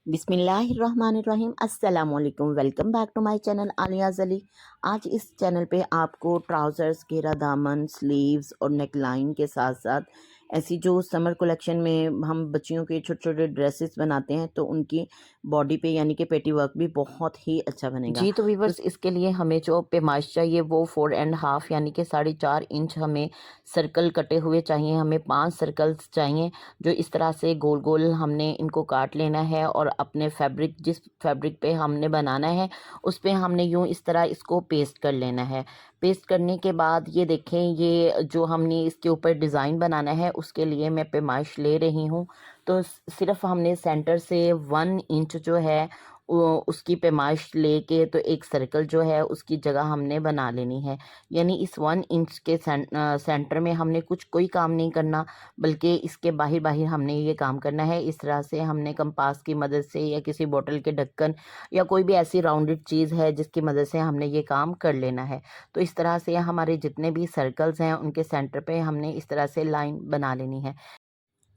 बिस्मिल्लाहिर्रहमानिर्रहीम अस्सलाम वालेकुम। Welcome back to my channel Aliyaz Ali. आज इस चैनल पे आपको ट्राउज़र्स, घेरा दामन, स्लीव्स और नेक लाइन के साथ साथ ऐसी जो समर कलेक्शन में हम बच्चियों के छोटे छोटे ड्रेसेस बनाते हैं तो उनकी बॉडी पे यानी कि पेटी वर्क भी बहुत ही अच्छा बनेगा। जी तो वीवर्स, इसके लिए हमें जो पैमाइश चाहिए वो 4.5 यानी कि 4.5 इंच हमें सर्कल कटे हुए चाहिए। हमें 5 सर्कल्स चाहिए जो इस तरह से गोल गोल हमने इनको काट लेना है और अपने फैब्रिक, जिस फैब्रिक पे हमने बनाना है उस पे हमने यूँ इस तरह इसको पेस्ट कर लेना है। पेस्ट करने के बाद ये देखें, ये जो हमने इसके ऊपर डिज़ाइन बनाना है उसके लिए मैं पैमाइश ले रही हूँ। तो सिर्फ हमने सेंटर से 1 इंच जो है उसकी पैमाइश लेके तो एक सर्कल जो है उसकी जगह हमने बना लेनी है। यानी इस 1 इंच के सेंटर में हमने कोई काम नहीं करना, बल्कि इसके बाहर बाहर हमने ये काम करना है। इस तरह से हमने कंपास की मदद से या किसी बोतल के ढक्कन या कोई भी ऐसी राउंडेड चीज़ है जिसकी मदद से हमने ये काम कर लेना है। तो इस तरह से हमारे जितने भी सर्कल्स हैं उनके सेंटर पे हमने इस तरह से लाइन बना लेनी है।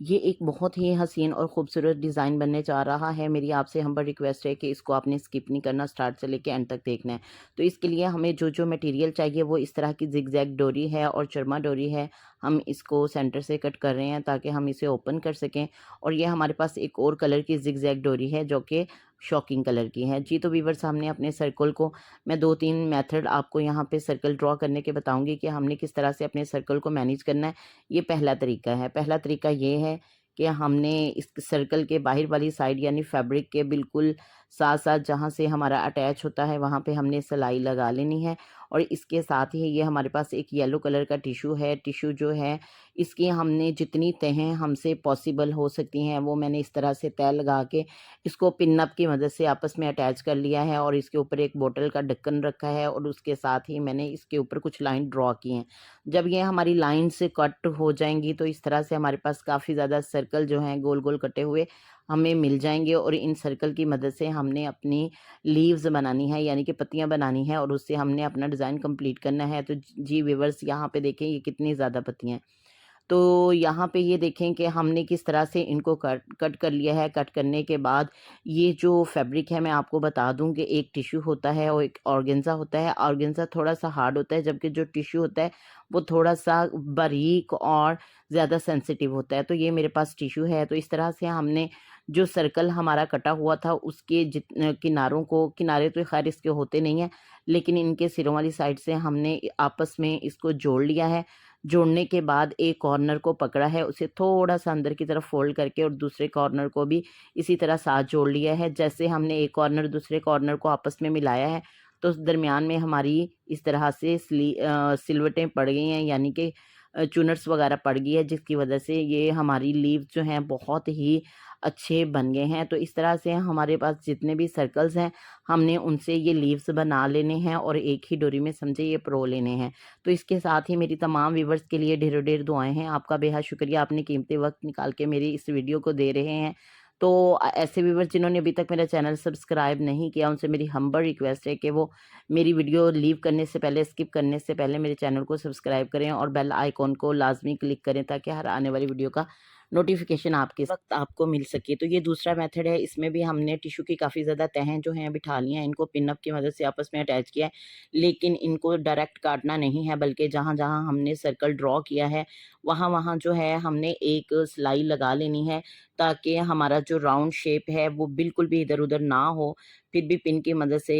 ये एक बहुत ही हसीन और ख़ूबसूरत डिज़ाइन बनने जा रहा है। मेरी आपसे हम्बल रिक्वेस्ट है कि इसको आपने स्किप नहीं करना, स्टार्ट से लेके एंड तक देखना है। तो इसके लिए हमें जो जो मटेरियल चाहिए वो इस तरह की ज़िगज़ैग डोरी है और चरमा डोरी है। हम इसको सेंटर से कट कर रहे हैं ताकि हम इसे ओपन कर सकें। और ये हमारे पास एक और कलर की ज़िगज़ैग डोरी है जो कि शॉकिंग कलर की है। जी तो व्यूअर्स, हमने अपने सर्कल को, मैं 2-3 मेथड आपको यहाँ पे सर्कल ड्रॉ करने के बताऊँगी कि हमने किस तरह से अपने सर्कल को मैनेज करना है। ये पहला तरीका है। पहला तरीका ये है कि हमने इस सर्कल के बाहर वाली साइड यानी फैब्रिक के बिल्कुल साथ साथ जहाँ से हमारा अटैच होता है वहाँ पे हमने सिलाई लगा लेनी है। और इसके साथ ही ये हमारे पास एक येलो कलर का टिश्यू है। टिश्यू जो है इसकी हमने जितनी तहें हमसे पॉसिबल हो सकती हैं वो मैंने इस तरह से तय लगा के इसको पिनअप की मदद से आपस में अटैच कर लिया है। और इसके ऊपर एक बोतल का ढक्कन रखा है और उसके साथ ही मैंने इसके ऊपर कुछ लाइन ड्रॉ की हैं। जब ये हमारी लाइन से कट हो जाएंगी तो इस तरह से हमारे पास काफ़ी ज़्यादा सर्कल जो हैं गोल गोल कटे हुए हमें मिल जाएंगे। और इन सर्कल की मदद से हमने अपनी लीव्स बनानी है यानी कि पत्तियां बनानी है और उससे हमने अपना डिज़ाइन कंप्लीट करना है। तो जी व्यूअर्स, यहाँ पे देखें ये कितनी ज़्यादा पत्तियां हैं। तो यहाँ पे ये देखें कि हमने किस तरह से इनको कट कर लिया है। कट करने के बाद ये जो फैब्रिक है, मैं आपको बता दूं कि एक टिश्यू होता है और एक ऑर्गेन्जा होता है। ऑर्गेन्जा थोड़ा सा हार्ड होता है जबकि जो टिश्यू होता है वो थोड़ा सा बारीक और ज़्यादा सेंसिटिव होता है। तो ये मेरे पास टिश्यू है। तो इस तरह से हमने जो सर्कल हमारा कटा हुआ था उसके किनारों को, किनारे तो खैर इसके होते नहीं हैं लेकिन इनके सिरों वाली साइड से हमने आपस में इसको जोड़ लिया है। जोड़ने के बाद एक कॉर्नर को पकड़ा है, उसे थोड़ा सा अंदर की तरफ फोल्ड करके और दूसरे कॉर्नर को भी इसी तरह साथ जोड़ लिया है। जैसे हमने एक कॉर्नर दूसरे कॉर्नर को आपस में मिलाया है तो उस दरमियान में हमारी इस तरह से सिलवटें पड़ गई हैं यानी कि चुनर्स वगैरह पड़ गई है, जिसकी वजह से ये हमारी लीव जो हैं बहुत ही अच्छे बन गए हैं। तो इस तरह से हमारे पास जितने भी सर्कल्स हैं हमने उनसे ये लीव्स बना लेने हैं और एक ही डोरी में समझे ये परो लेने हैं। तो इसके साथ ही मेरी तमाम व्यूवर्स के लिए ढेरों ढेर दुआएं हैं। आपका बेहद शुक्रिया, आपने कीमती वक्त निकाल के मेरी इस वीडियो को दे रहे हैं। तो ऐसे व्यूवर्स जिन्होंने अभी तक मेरा चैनल सब्सक्राइब नहीं किया उनसे मेरी हम्बल रिक्वेस्ट है कि वो मेरी वीडियो लीव करने से पहले, स्किप करने से पहले मेरे चैनल को सब्सक्राइब करें और बेल आइकॉन को लाजमी क्लिक करें ताकि हर आने वाली वीडियो का नोटिफिकेशन आपके वक्त आपको मिल सके। तो ये दूसरा मेथड है। इसमें भी हमने टिश्यू की काफ़ी ज़्यादा तहें जो हैं बिठा ली हैं, इनको पिनअप की मदद से आपस में अटैच किया है। लेकिन इनको डायरेक्ट काटना नहीं है बल्कि जहाँ जहाँ हमने सर्कल ड्रॉ किया है वहाँ वहाँ जो है हमने एक सिलाई लगा लेनी है ताकि हमारा जो राउंड शेप है वो बिल्कुल भी इधर उधर ना हो। फिर भी पिन की मदद से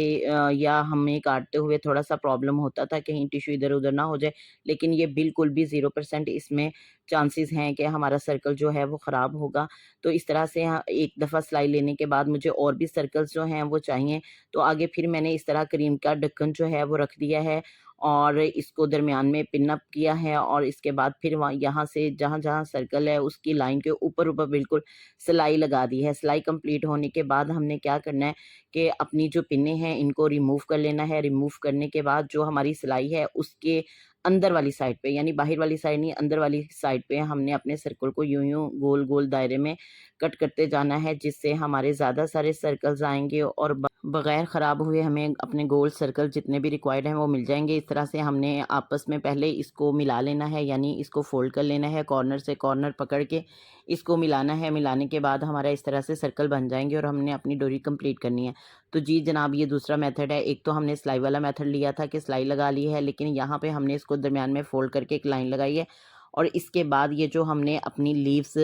या हमें काटते हुए थोड़ा सा प्रॉब्लम होता था कहीं टिश्यू इधर उधर ना हो जाए, लेकिन ये बिल्कुल भी 0% इसमें चांसेस हैं कि हमारा सर्कल जो है वो ख़राब होगा। तो इस तरह से एक दफ़ा सिलाई लेने के बाद मुझे और भी सर्कल्स जो हैं वो चाहिए। तो आगे फिर मैंने इस तरह क्रीम का ढक्कन जो है वो रख दिया है और इसको दरमियान में पिन अप किया है। और इसके बाद फिर वहाँ यहाँ से जहाँ जहाँ सर्कल है उसकी लाइन के ऊपर ऊपर बिल्कुल सिलाई लगा दी है। सिलाई कंप्लीट होने के बाद हमने क्या करना है कि अपनी जो पिनें हैं इनको रिमूव कर लेना है। रिमूव करने के बाद जो हमारी सिलाई है उसके अंदर वाली साइड पे, यानी बाहर वाली साइड नहीं, अंदर वाली साइड पे हमने अपने सर्कल को यूं यूं गोल गोल दायरे में कट करते जाना है जिससे हमारे ज़्यादा सारे सर्कल्स आएंगे और बग़ैर ख़राब हुए हमें अपने गोल सर्कल जितने भी रिक्वायर्ड हैं वो मिल जाएँगे। इस तरह से हमने आपस में पहले इसको मिला लेना है, यानी इसको फ़ोल्ड कर लेना है, कॉर्नर से कॉर्नर पकड़ के इसको मिलाना है। मिलाने के बाद हमारा इस तरह से सर्कल बन जाएँगे और हमने अपनी डोरी कंप्लीट करनी है। तो जी जनाब, ये दूसरा मेथड है। एक तो हमने सिलाई वाला मेथड लिया था कि सिलाई लगा ली है, लेकिन यहाँ पे हमने इसको दरमियान में फ़ोल्ड करके एक लाइन लगाई है और इसके बाद ये जो हमने अपनी लीव्स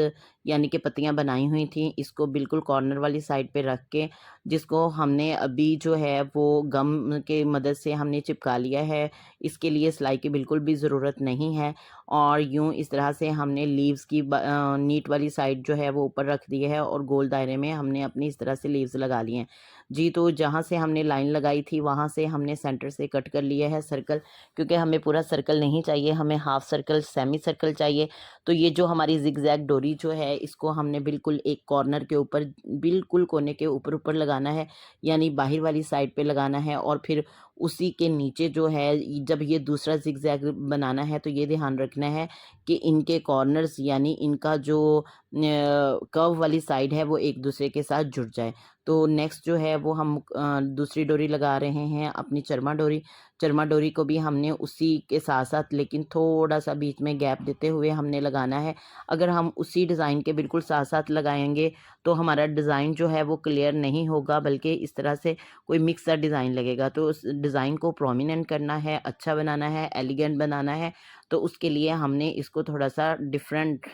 यानी कि पत्तियाँ बनाई हुई थी, इसको बिल्कुल कॉर्नर वाली साइड पे रख के, जिसको हमने अभी जो है वो गम के मदद से हमने चिपका लिया है। इसके लिए सिलाई की बिल्कुल भी ज़रूरत नहीं है और यूँ इस तरह से हमने लीव्स की नीट वाली साइड जो है वो ऊपर रख दी है और गोल दायरे में हमने अपनी इस तरह से लीव्स लगा लिए हैं। जी, तो जहाँ से हमने लाइन लगाई थी वहाँ से हमने सेंटर से कट कर लिया है सर्कल, क्योंकि हमें पूरा सर्कल नहीं चाहिए, हमें हाफ सर्कल, सेमी सर्कल चाहिए। तो ये जो हमारी ज़िगज़ैग डोरी जो है इसको हमने बिल्कुल एक कॉर्नर के ऊपर, बिल्कुल कोने के ऊपर लगाना है, यानी बाहर वाली साइड पे लगाना है और फिर उसी के नीचे जो है जब ये दूसरा ज़िगज़ैग बनाना है तो ये ध्यान रखना है कि इनके कॉर्नर्स यानी इनका जो कर्व वाली साइड है वो एक दूसरे के साथ जुड़ जाए। तो नेक्स्ट जो है वो हम दूसरी डोरी लगा रहे हैं, अपनी चरमा डोरी। चरमा डोरी को भी हमने उसी के साथ-साथ लेकिन थोड़ा-सा बीच में गैप देते हुए हमने लगाना है। अगर हम उसी डिज़ाइन के बिल्कुल साथ-साथ लगाएँगे तो हमारा डिज़ाइन जो है वो क्लियर नहीं होगा, बल्कि इस तरह से कोई मिक्स सा डिज़ाइन लगेगा। तो उस डिज़ाइन को प्रोमिनेंट करना है, अच्छा बनाना है, एलिगेंट बनाना है, तो उसके लिए हमने इसको थोड़ा-सा डिफ़रेंट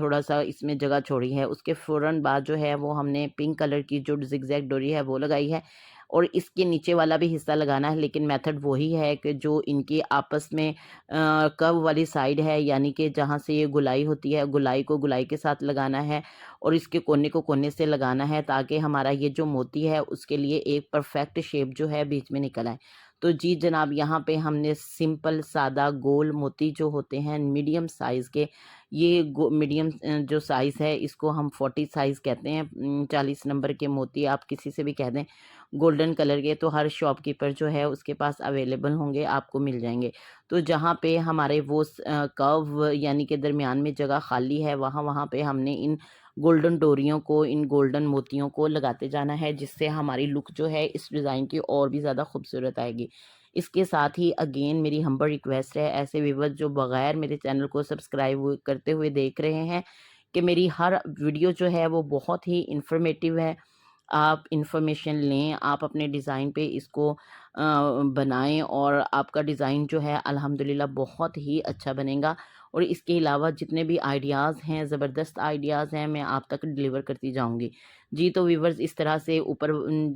थोड़ा-सा इसमें जगह छोड़ी है। उसके फ़ौरन बाद जो है वो हमने पिंक कलर की जो ज़िगज़ैग डोरी है वो लगाई है और इसके नीचे वाला भी हिस्सा लगाना है, लेकिन मेथड वही है कि जो इनकी आपस में कर्व वाली साइड है, यानी कि जहाँ से ये गुलाई होती है, गुलाई को गुलाई के साथ लगाना है और इसके कोने को कोने से लगाना है, ताकि हमारा ये जो मोती है उसके लिए एक परफेक्ट शेप जो है बीच में निकल आए। तो जी जनाब, यहाँ पे हमने सिंपल सादा गोल मोती जो होते हैं मीडियम साइज़ के, ये मीडियम जो साइज़ है इसको हम 40 साइज़ कहते हैं। 40 नंबर के मोती आप किसी से भी कह दें गोल्डन कलर के, तो हर शॉपकीपर जो है उसके पास अवेलेबल होंगे, आपको मिल जाएँगे। तो जहाँ पे हमारे वो कर्व यानी कि दरमियान में जगह खाली है, वहाँ पे हमने इन गोल्डन डोरियों को, इन गोल्डन मोतियों को लगाते जाना है, जिससे हमारी लुक जो है इस डिज़ाइन की और भी ज़्यादा खूबसूरत आएगी। इसके साथ ही अगेन मेरी हम्बल रिक्वेस्ट है, ऐसे व्यूअर्स जो बगैर मेरे चैनल को सब्सक्राइब करते हुए देख रहे हैं, कि मेरी हर वीडियो जो है वो बहुत ही इन्फॉर्मेटिव है। आप इन्फॉर्मेशन लें, आप अपने डिज़ाइन पे इसको बनाएँ और आपका डिज़ाइन जो है अल्हम्दुलिल्लाह बहुत ही अच्छा बनेगा। और इसके अलावा जितने भी आइडियाज़ हैं, ज़बरदस्त आइडियाज़ हैं, मैं आप तक डिलीवर करती जाऊँगी। जी, तो व्यूअर्स इस तरह से ऊपर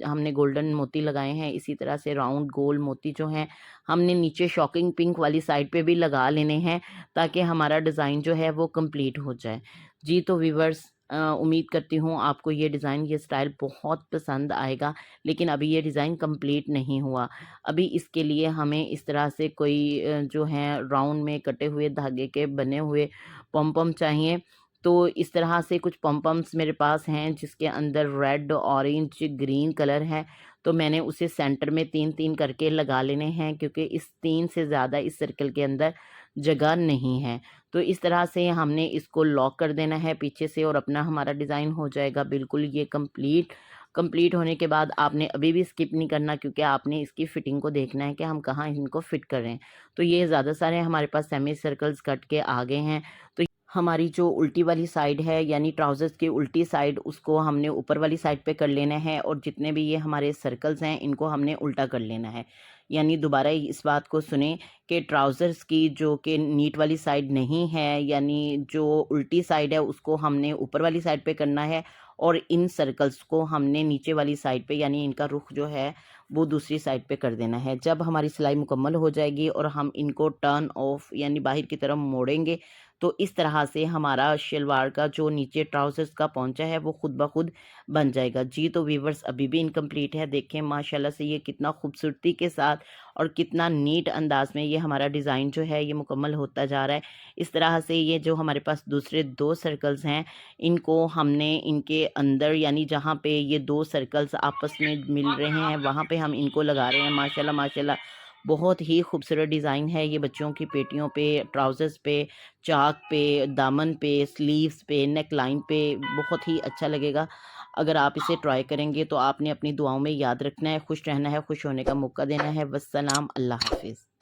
हमने गोल्डन मोती लगाए हैं, इसी तरह से राउंड गोल मोती जो हैं हमने नीचे शॉकिंग पिंक वाली साइड पे भी लगा लेने हैं, ताकि हमारा डिज़ाइन जो है वो कंप्लीट हो जाए। जी, तो व्यूअर्स उम्मीद करती हूँ आपको ये डिज़ाइन, ये स्टाइल बहुत पसंद आएगा, लेकिन अभी ये डिज़ाइन कंप्लीट नहीं हुआ। अभी इसके लिए हमें इस तरह से कोई जो हैं राउंड में कटे हुए धागे के बने हुए पॉम-पॉम चाहिए। तो इस तरह से कुछ पॉम-पॉम्स मेरे पास हैं जिसके अंदर रेड, ऑरेंज, ग्रीन कलर है। तो मैंने उसे सेंटर में 3-3 करके लगा लेने हैं, क्योंकि इस 3 से ज़्यादा इस सर्कल के अंदर जगह नहीं है। तो इस तरह से हमने इसको लॉक कर देना है पीछे से और अपना हमारा डिज़ाइन हो जाएगा बिल्कुल ये कंप्लीट। कंप्लीट होने के बाद आपने अभी भी स्किप नहीं करना, क्योंकि आपने इसकी फिटिंग को देखना है कि हम कहाँ इनको फिट कर रहे हैं। तो ये ज़्यादा सारे हमारे पास सेमी सर्कल्स कट के आ गए हैं। तो हमारी जो उल्टी वाली साइड है, यानी ट्राउज़र्स की उल्टी साइड, उसको हमने ऊपर वाली साइड पे कर लेना है और जितने भी ये हमारे सर्कल्स हैं इनको हमने उल्टा कर लेना है। यानी दोबारा इस बात को सुनें कि ट्राउज़र्स की जो कि नीट वाली साइड नहीं है, यानी जो उल्टी साइड है उसको हमने ऊपर वाली साइड पे करना है और इन सर्कल्स को हमने नीचे वाली साइड पे, यानी इनका रुख जो है वो दूसरी साइड पे कर देना है। जब हमारी सिलाई मुकम्मल हो जाएगी और हम इनको टर्न ऑफ यानी बाहर की तरफ मोड़ेंगे, तो इस तरह से हमारा शलवार का जो नीचे ट्राउज़र्स का पौंचा है वो खुद ब खुद बन जाएगा। जी, तो व्यूअर्स अभी भी इनकम्प्लीट है। देखें माशाल्लाह से ये कितना खूबसूरती के साथ और कितना नीट अंदाज़ में ये हमारा डिज़ाइन जो है ये मुकम्मल होता जा रहा है। इस तरह से ये जो हमारे पास दूसरे 2 सर्कल्स हैं, इनको हमने इनके अंदर, यानी जहाँ पे ये 2 सर्कल्स आपस में मिल रहे हैं वहाँ पे हम इनको लगा रहे हैं। माशाल्लाह, माशाल्लाह बहुत ही खूबसूरत डिज़ाइन है ये बच्चों की पेटियों पे, ट्राउज़र्स पे, चाक पे, दामन पे, स्लीव्स पे, नेक लाइन पे बहुत ही अच्छा लगेगा। अगर आप इसे ट्राई करेंगे तो आपने अपनी दुआओं में याद रखना है, खुश रहना है, खुश होने का मौका देना है। वस्सलाम, अल्लाह हाफ़िज़।